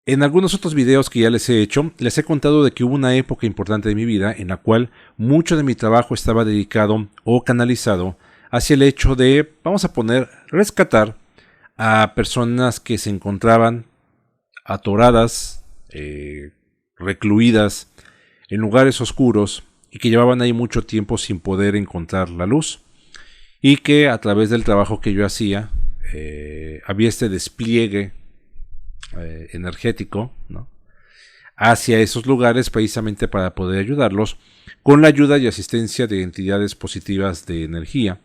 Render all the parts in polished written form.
En algunos otros videos que ya les he hecho, les he contado de que hubo una época importante de mi vida en la cual mucho de mi trabajo estaba dedicado o canalizado hacia el hecho de, vamos a poner, rescatar a personas que se encontraban atoradas, recluidas en lugares oscuros y que llevaban ahí mucho tiempo sin poder encontrar la luz, y que a través del trabajo que yo hacía había este despliegue energético, ¿no?, hacia esos lugares precisamente para poder ayudarlos con la ayuda y asistencia de entidades positivas de energía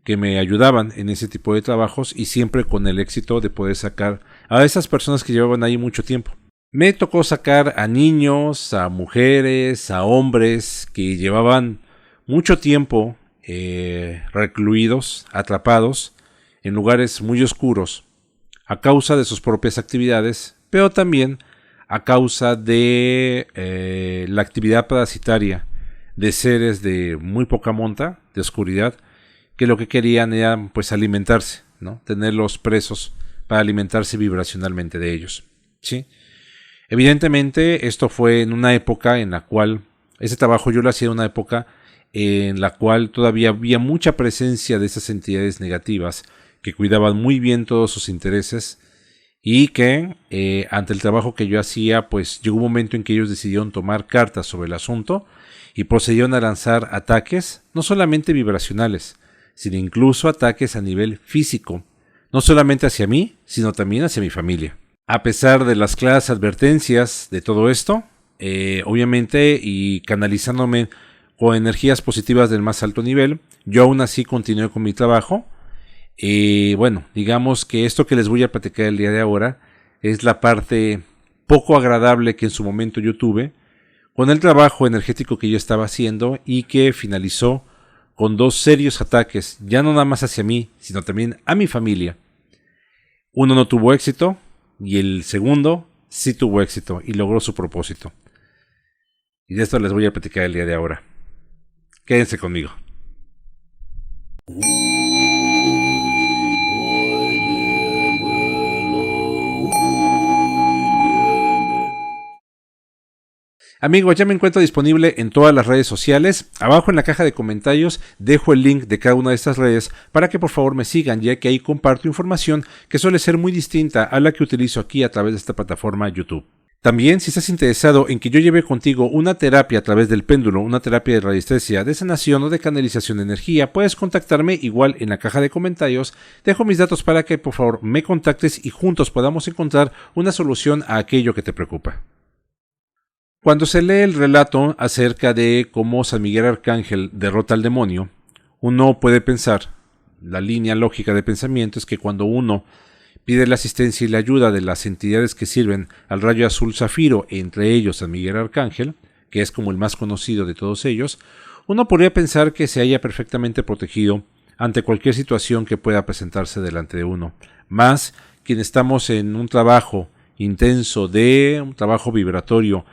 que me ayudaban en ese tipo de trabajos, y siempre con el éxito de poder sacar a esas personas que llevaban ahí mucho tiempo. Me tocó sacar a niños, a mujeres, a hombres que llevaban mucho tiempo recluidos, atrapados en lugares muy oscuros a causa de sus propias actividades, pero también a causa de la actividad parasitaria de seres de muy poca monta, de oscuridad, que lo que querían era pues alimentarse, ¿no?, tenerlos presos para alimentarse vibracionalmente de ellos, ¿sí? Evidentemente esto fue en una época en la cual, ese trabajo yo lo hacía en una época en la cual todavía había mucha presencia de esas entidades negativas que cuidaban muy bien todos sus intereses, y que ante el trabajo que yo hacía, pues llegó un momento en que ellos decidieron tomar cartas sobre el asunto y procedieron a lanzar ataques, no solamente vibracionales, sino incluso ataques a nivel físico, no solamente hacia mí, sino también hacia mi familia. A pesar de las claras advertencias de todo esto, obviamente, y canalizándome con energías positivas del más alto nivel, yo aún así continué con mi trabajo. Bueno, digamos que esto que les voy a platicar el día de ahora es la parte poco agradable que en su momento yo tuve con el trabajo energético que yo estaba haciendo, y que finalizó con dos serios ataques, ya no nada más hacia mí, sino también a mi familia. Uno no tuvo éxito y el segundo sí tuvo éxito y logró su propósito. Y de esto les voy a platicar el día de ahora. Quédense conmigo. Amigos, ya me encuentro disponible en todas las redes sociales. Abajo en la caja de comentarios dejo el link de cada una de estas redes para que por favor me sigan, ya que ahí comparto información que suele ser muy distinta a la que utilizo aquí a través de esta plataforma YouTube. También, si estás interesado en que yo lleve contigo una terapia a través del péndulo, una terapia de radiestesia, de sanación o de canalización de energía, puedes contactarme igual en la caja de comentarios. Dejo mis datos para que por favor me contactes y juntos podamos encontrar una solución a aquello que te preocupa. Cuando se lee el relato acerca de cómo San Miguel Arcángel derrota al demonio, uno puede pensar, la línea lógica de pensamiento es que cuando uno pide la asistencia y la ayuda de las entidades que sirven al rayo azul zafiro, entre ellos San Miguel Arcángel, que es como el más conocido de todos ellos, uno podría pensar que se halla perfectamente protegido ante cualquier situación que pueda presentarse delante de uno. Más quien estamos en un trabajo intenso, un trabajo vibratorio,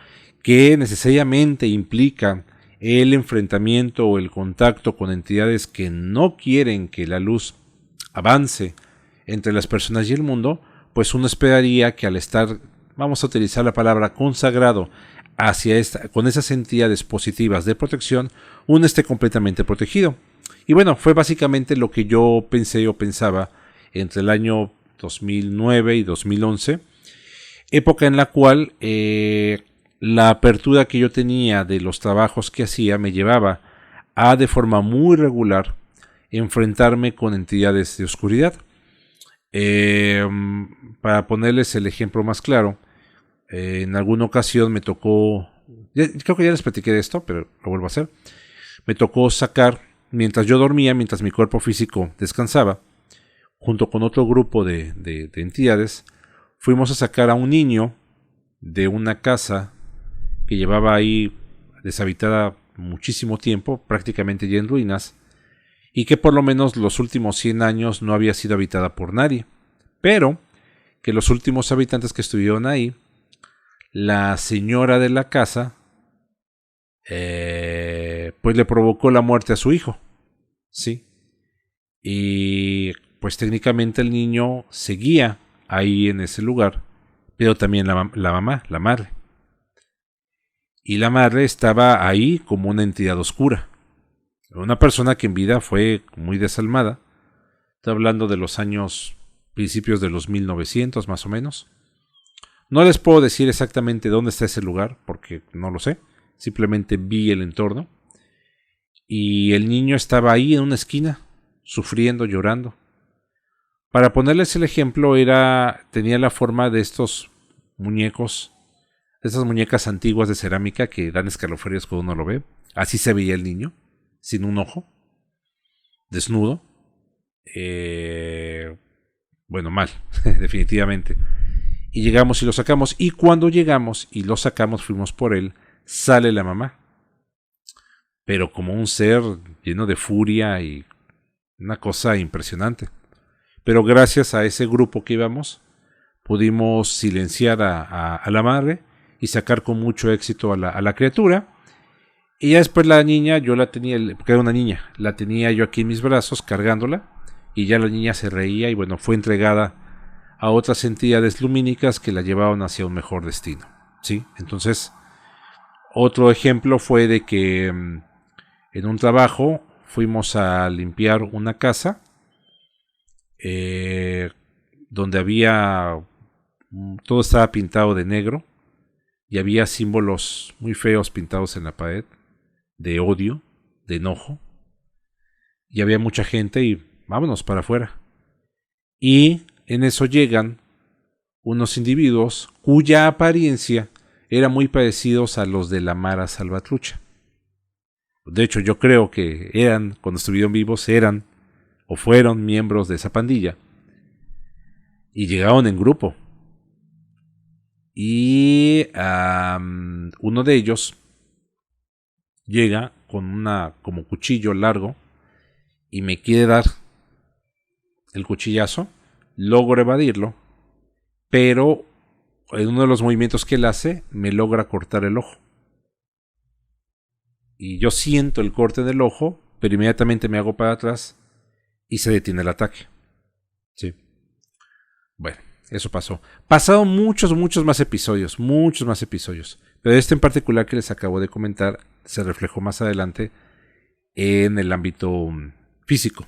que necesariamente implica el enfrentamiento o el contacto con entidades que no quieren que la luz avance entre las personas y el mundo, pues uno esperaría que al estar, vamos a utilizar la palabra consagrado, con esas entidades positivas de protección, uno esté completamente protegido. Y bueno, fue básicamente lo que yo pensé o pensaba entre el año 2009 y 2011, época en la cual la apertura que yo tenía de los trabajos que hacía me llevaba a, de forma muy regular, enfrentarme con entidades de oscuridad. Para ponerles el ejemplo más claro, en alguna ocasión me tocó, creo que ya les platiqué de esto, pero lo vuelvo a hacer, me tocó sacar, mientras yo dormía, mientras mi cuerpo físico descansaba, junto con otro grupo de entidades, fuimos a sacar a un niño de una casa que llevaba ahí deshabitada muchísimo tiempo, prácticamente ya en ruinas, y que por lo menos los últimos 100 años no había sido habitada por nadie, pero que los últimos habitantes que estuvieron ahí, la señora de la casa, pues le provocó la muerte a su hijo, ¿sí? Y pues técnicamente el niño seguía ahí en ese lugar, pero también la mamá, la madre. Y la madre estaba ahí como una entidad oscura. Una persona que en vida fue muy desalmada. Estoy hablando de los años principios de los 1900 más o menos. No les puedo decir exactamente dónde está ese lugar porque no lo sé. Simplemente vi el entorno. Y el niño estaba ahí en una esquina, sufriendo, llorando. Para ponerles el ejemplo, tenía la forma de estos muñecos, de estas muñecas antiguas de cerámica que dan escalofríos cuando uno lo ve. Así se veía el niño, sin un ojo, desnudo. Bueno, mal, definitivamente. Y llegamos y lo sacamos. Y cuando llegamos y lo sacamos, fuimos por él, sale la mamá. Pero como un ser lleno de furia y una cosa impresionante. Pero gracias a ese grupo que íbamos, pudimos silenciar a la madre y sacar con mucho éxito a la criatura. Y ya después la niña, yo la tenía, porque era una niña, la tenía yo aquí en mis brazos cargándola. Y ya la niña se reía y bueno, fue entregada a otras entidades lumínicas que la llevaban hacia un mejor destino. ¿Sí? Entonces, otro ejemplo fue de que en un trabajo fuimos a limpiar una casa donde todo estaba pintado de negro y había símbolos muy feos pintados en la pared, de odio, de enojo, y había mucha gente y vámonos para afuera. Y en eso llegan unos individuos cuya apariencia era muy parecidos a los de la Mara Salvatrucha. De hecho, yo creo que cuando estuvieron vivos, eran o fueron miembros de esa pandilla. Y llegaron en grupo. Y uno de ellos llega con como cuchillo largo y me quiere dar el cuchillazo. Logro evadirlo, pero en uno de los movimientos que él hace me logra cortar el ojo. Y yo siento el corte del ojo, pero inmediatamente me hago para atrás y se detiene el ataque. Sí. Bueno, eso pasó. Pasaron muchos más episodios. Pero este en particular que les acabo de comentar se reflejó más adelante en el ámbito físico.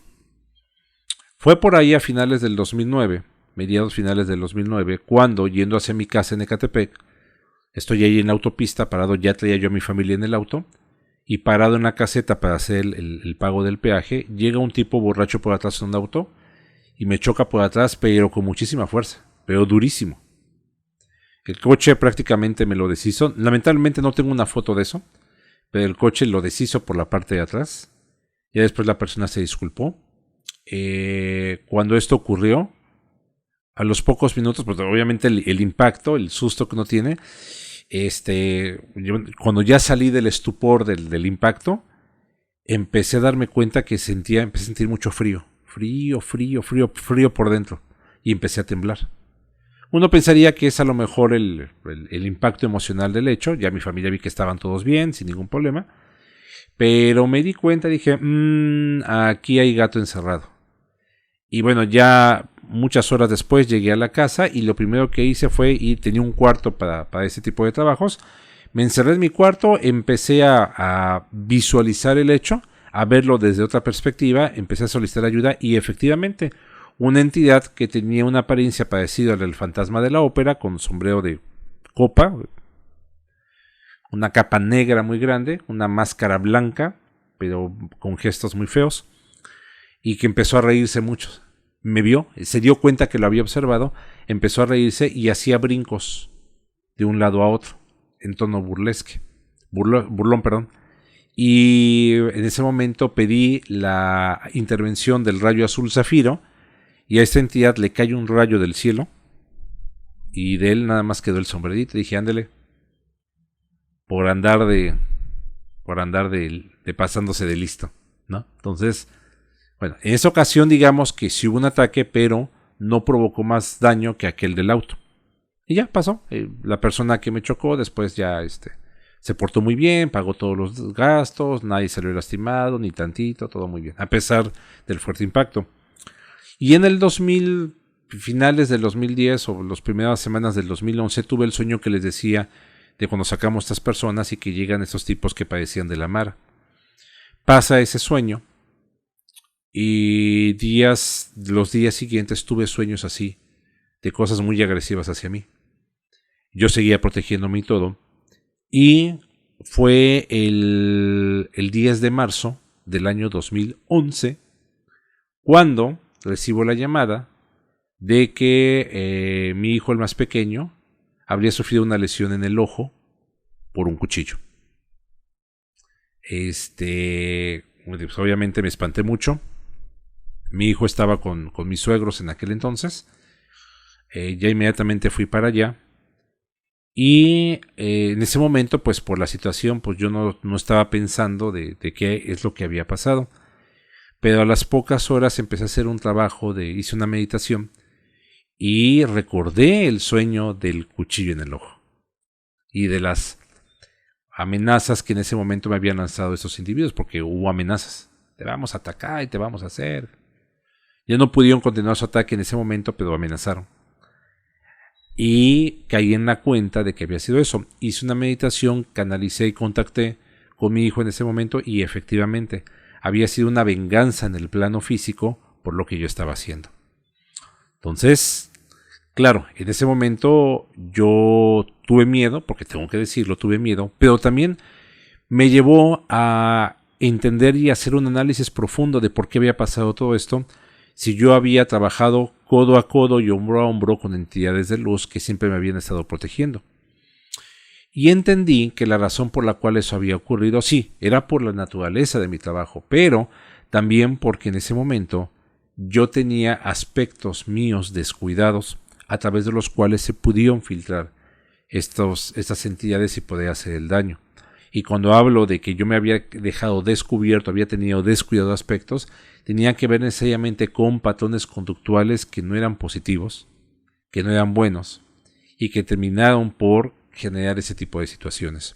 Fue por ahí a finales del 2009, mediados finales del 2009, cuando yendo hacia mi casa en Ecatepec, estoy ahí en la autopista, parado, ya traía yo a mi familia en el auto, y parado en la caseta para hacer el pago del peaje, llega un tipo borracho por atrás en un auto y me choca por atrás, pero con muchísima fuerza, pero durísimo. El coche prácticamente me lo deshizo. Lamentablemente no tengo una foto de eso, pero el coche lo deshizo por la parte de atrás. Ya después la persona se disculpó. Cuando esto ocurrió, a los pocos minutos, pues obviamente el impacto, el susto que uno tiene, cuando ya salí del estupor del impacto, empecé a darme cuenta que empecé a sentir mucho frío por dentro, y empecé a temblar. Uno pensaría que es a lo mejor el impacto emocional del hecho. Ya mi familia vi que estaban todos bien, sin ningún problema, pero me di cuenta, dije, aquí hay gato encerrado. Y bueno, ya muchas horas después llegué a la casa y lo primero que hice fue tenía un cuarto para ese tipo de trabajos. Me encerré en mi cuarto, empecé a visualizar el hecho, a verlo desde otra perspectiva, empecé a solicitar ayuda y efectivamente una entidad que tenía una apariencia parecida al del fantasma de la ópera, con sombrero de copa, una capa negra muy grande, una máscara blanca, pero con gestos muy feos, y que empezó a reírse mucho. Me vio, se dio cuenta que lo había observado, empezó a reírse y hacía brincos de un lado a otro, en tono burlón, perdón. Y en ese momento pedí la intervención del rayo azul zafiro, y a esta entidad le cae un rayo del cielo, y de él nada más quedó el sombrerito. Dije, ándele, por andar de pasándose de listo, ¿no? Entonces, bueno, en esa ocasión digamos que sí hubo un ataque, pero no provocó más daño que aquel del auto. Y ya pasó. La persona que me chocó después ya se portó muy bien, pagó todos los gastos, nadie salió lastimado, ni tantito, todo muy bien, a pesar del fuerte impacto. Y en el 2000, finales del 2010 o las primeras semanas del 2011 tuve el sueño que les decía de cuando sacamos estas personas y que llegan estos tipos que padecían de la mara. Pasa ese sueño y los días siguientes tuve sueños así, de cosas muy agresivas hacia mí. Yo seguía protegiéndome y todo. Y fue el 10 de marzo del año 2011 cuando recibo la llamada de que mi hijo, el más pequeño, habría sufrido una lesión en el ojo por un cuchillo. Pues obviamente me espanté mucho. Mi hijo estaba con mis suegros en aquel entonces. Ya inmediatamente fui para allá. Y en ese momento, pues por la situación, pues yo no estaba pensando de qué es lo que había pasado. Pero a las pocas horas empecé a hacer un trabajo, hice una meditación y recordé el sueño del cuchillo en el ojo y de las amenazas que en ese momento me habían lanzado estos individuos, porque hubo amenazas. Te vamos a atacar y te vamos a hacer. Ya no pudieron continuar su ataque en ese momento, pero amenazaron. Y caí en la cuenta de que había sido eso. Hice una meditación, canalicé y contacté con mi hijo en ese momento y efectivamente había sido una venganza en el plano físico por lo que yo estaba haciendo. Entonces, claro, en ese momento yo tuve miedo, porque tengo que decirlo, tuve miedo, pero también me llevó a entender y hacer un análisis profundo de por qué había pasado todo esto, si yo había trabajado codo a codo y hombro a hombro con entidades de luz que siempre me habían estado protegiendo. Y entendí que la razón por la cual eso había ocurrido, sí, era por la naturaleza de mi trabajo, pero también porque en ese momento yo tenía aspectos míos descuidados a través de los cuales se pudieron filtrar estas entidades y poder hacer el daño. Y cuando hablo de que yo me había dejado descubierto, había tenido descuidado aspectos, tenía que ver necesariamente con patrones conductuales que no eran positivos, que no eran buenos y que terminaron por generar ese tipo de situaciones.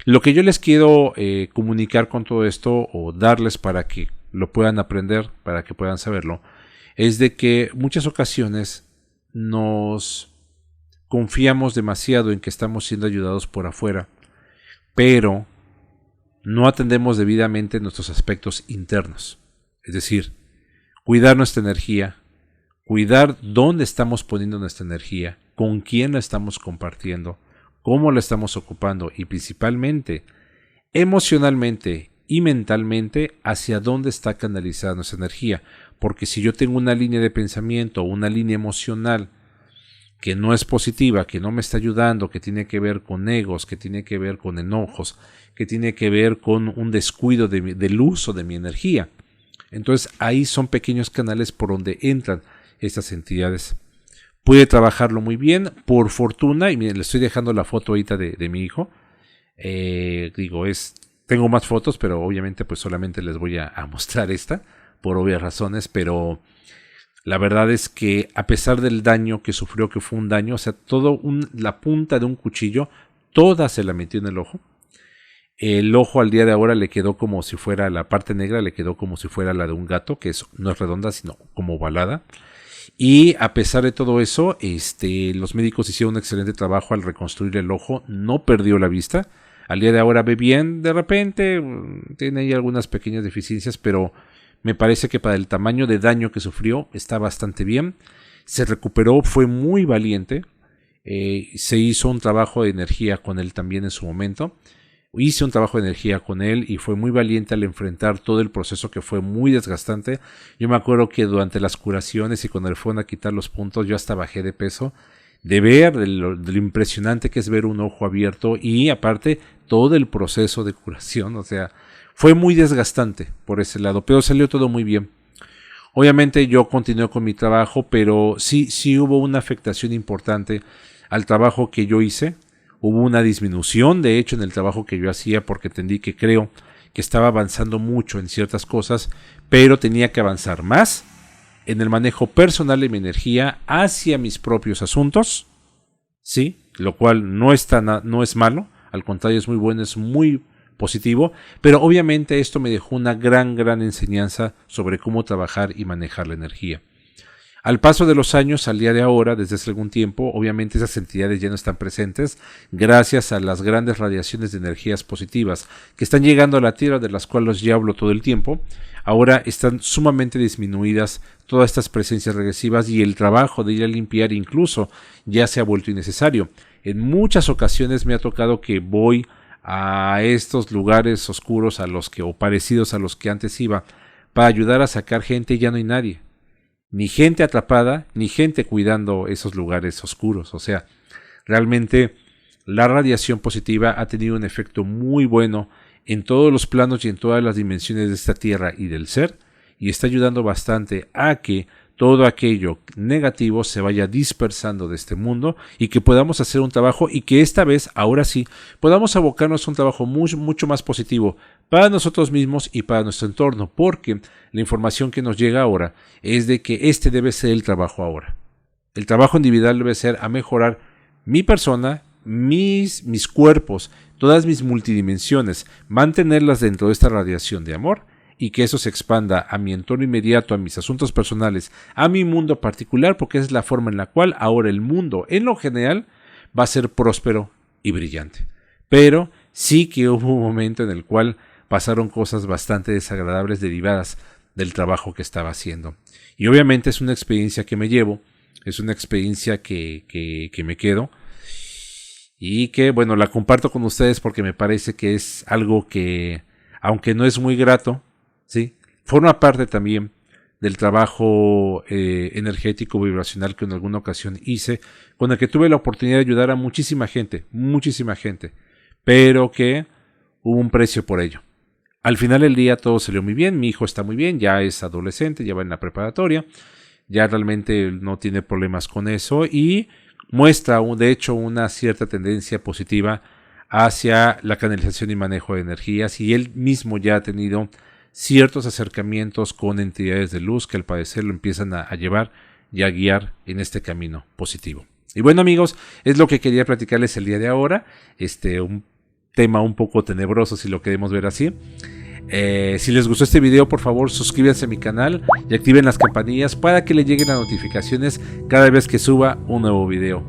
Lo que yo les quiero comunicar con todo esto o darles para que lo puedan aprender, para que puedan saberlo, es de que muchas ocasiones nos confiamos demasiado en que estamos siendo ayudados por afuera, pero no atendemos debidamente nuestros aspectos internos. Es decir, cuidar nuestra energía, cuidar dónde estamos poniendo nuestra energía, con quién la estamos compartiendo, cómo la estamos ocupando y principalmente emocionalmente y mentalmente hacia dónde está canalizada nuestra energía. Porque si yo tengo una línea de pensamiento o una línea emocional que no es positiva, que no me está ayudando, que tiene que ver con egos, que tiene que ver con enojos, que tiene que ver con un descuido del uso de mi energía, entonces ahí son pequeños canales por donde entran estas entidades. Pude trabajarlo muy bien, por fortuna, y miren, le estoy dejando la foto ahorita de mi hijo. Tengo más fotos, pero obviamente pues solamente les voy a mostrar esta, por obvias razones, pero la verdad es que a pesar del daño que sufrió, que fue un daño, o sea, la punta de un cuchillo, toda se la metió en el ojo. El ojo al día de ahora le quedó como si fuera, la parte negra le quedó como si fuera la de un gato, que no es redonda, sino como ovalada. Y a pesar de todo eso, los médicos hicieron un excelente trabajo al reconstruir el ojo, no perdió la vista. Al día de ahora ve bien, de repente tiene ahí algunas pequeñas deficiencias, pero me parece que para el tamaño de daño que sufrió está bastante bien. Se recuperó, fue muy valiente. Se hizo un trabajo de energía con él también en su momento. Hice un trabajo de energía con él y fue muy valiente al enfrentar todo el proceso que fue muy desgastante. Yo me acuerdo que durante las curaciones y cuando le fueron a quitar los puntos, yo hasta bajé de peso de ver de lo impresionante que es ver un ojo abierto y aparte todo el proceso de curación. O sea, fue muy desgastante por ese lado, pero salió todo muy bien. Obviamente yo continué con mi trabajo, pero sí hubo una afectación importante al trabajo que yo hice. Hubo una disminución, de hecho, en el trabajo que yo hacía porque entendí que creo que estaba avanzando mucho en ciertas cosas, pero tenía que avanzar más en el manejo personal de mi energía hacia mis propios asuntos, ¿sí? Lo cual no es malo, al contrario es muy bueno, es muy positivo, pero obviamente esto me dejó una gran enseñanza sobre cómo trabajar y manejar la energía. Al paso de los años, al día de ahora, desde hace algún tiempo, obviamente esas entidades ya no están presentes gracias a las grandes radiaciones de energías positivas que están llegando a la Tierra, de las cuales ya hablo todo el tiempo. Ahora están sumamente disminuidas todas estas presencias regresivas y el trabajo de ir a limpiar incluso ya se ha vuelto innecesario. En muchas ocasiones me ha tocado que voy a estos lugares oscuros o parecidos a los que antes iba para ayudar a sacar gente y ya no hay nadie. Ni gente atrapada, ni gente cuidando esos lugares oscuros. O sea, realmente la radiación positiva ha tenido un efecto muy bueno en todos los planos y en todas las dimensiones de esta Tierra y del ser, y está ayudando bastante a que todo aquello negativo se vaya dispersando de este mundo y que podamos hacer un trabajo y que esta vez, ahora sí, podamos abocarnos a un trabajo mucho más positivo para nosotros mismos y para nuestro entorno, porque la información que nos llega ahora es de que este debe ser el trabajo ahora. El trabajo individual debe ser a mejorar mi persona, mis cuerpos, todas mis multidimensiones, mantenerlas dentro de esta radiación de amor y que eso se expanda a mi entorno inmediato, a mis asuntos personales, a mi mundo particular, porque esa es la forma en la cual ahora el mundo, en lo general, va a ser próspero y brillante. Pero sí que hubo un momento en el cual pasaron cosas bastante desagradables derivadas del trabajo que estaba haciendo. Y obviamente es una experiencia que me llevo, es una experiencia que me quedo y que, bueno, la comparto con ustedes porque me parece que es algo que, aunque no es muy grato, ¿sí?, forma parte también del trabajo energético vibracional que en alguna ocasión hice, con el que tuve la oportunidad de ayudar a muchísima gente, pero que hubo un precio por ello. Al final del día todo salió muy bien, mi hijo está muy bien, ya es adolescente, ya va en la preparatoria, ya realmente no tiene problemas con eso y muestra de hecho una cierta tendencia positiva hacia la canalización y manejo de energías, y él mismo ya ha tenido ciertos acercamientos con entidades de luz que al parecer lo empiezan a llevar y a guiar en este camino positivo. Y bueno, amigos, es lo que quería platicarles el día de ahora, un tema un poco tenebroso si lo queremos ver así. Si les gustó este video, por favor suscríbanse a mi canal y activen las campanillas para que les lleguen las notificaciones cada vez que suba un nuevo video.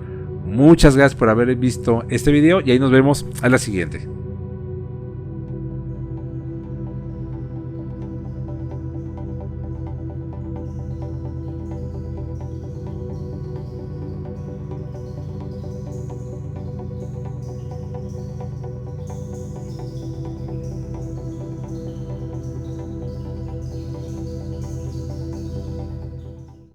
Muchas gracias por haber visto este video y ahí nos vemos a la siguiente.